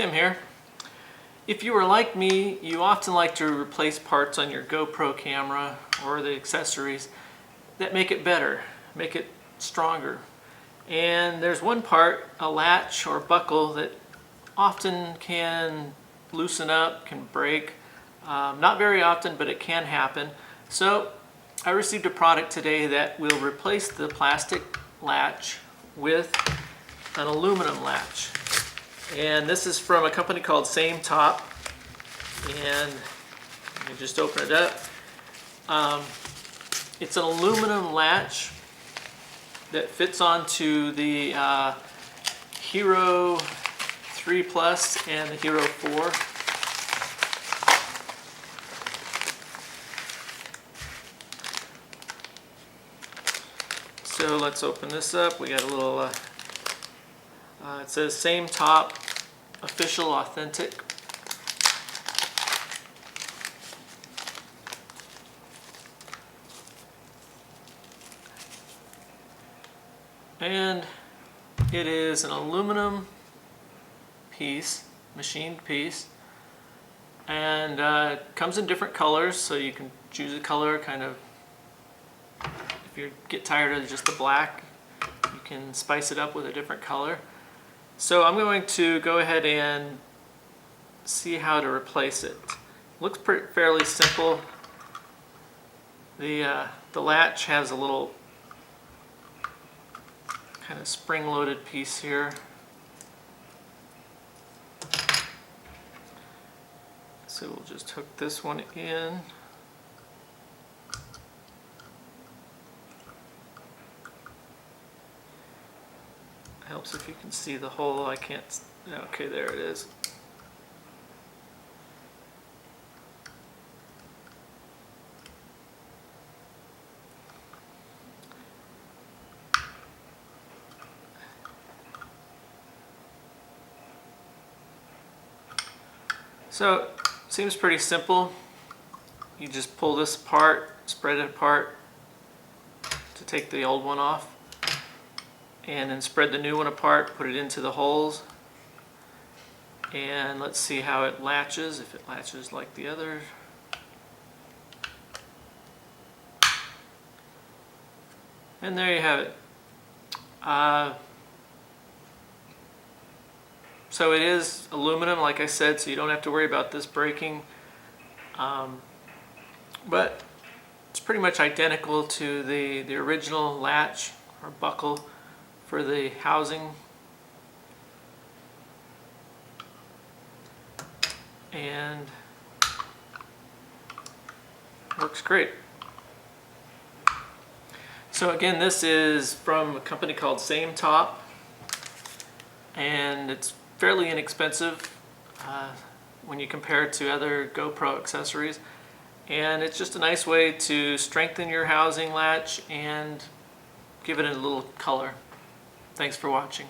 Tim here. If you are like me, you often like to replace parts on your GoPro camera or the accessories that make it better, make it stronger. And there's one part, a latch or buckle, that often can loosen up, can break. Not very often, but it can happen. So I received a product today that will replace the plastic latch with an aluminum latch. And this is from a company called SAMETOP. And let me just open it up. It's an aluminum latch that fits onto the Hero3 Plus and the Hero4. So let's open this up. We got a little, it says SAMETOP Official Authentic. And it is an aluminum piece, machined piece, and comes in different colors, so you can choose a color. Kind of, if you get tired of just the black, you can spice it up with a different color. So I'm going to go ahead and see how to replace it. Looks fairly simple. The latch has a little kind of spring-loaded piece here. So we'll just hook this one in. Helps if you can see the hole. I can't. Okay, there it is. So, seems pretty simple. You just pull this apart, spread it apart to take the old one off, and then spread the new one apart, put it into the holes, and let's see how it latches, if it latches like the other. And there you have it. So it is aluminum, like I said, so you don't have to worry about this breaking. But it's pretty much identical to the original latch or buckle for the housing. And works great. So again, this is from a company called SAMETOP, and it's fairly inexpensive when you compare it to other GoPro accessories, and it's just a nice way to strengthen your housing latch and give it a little color. Thanks for watching.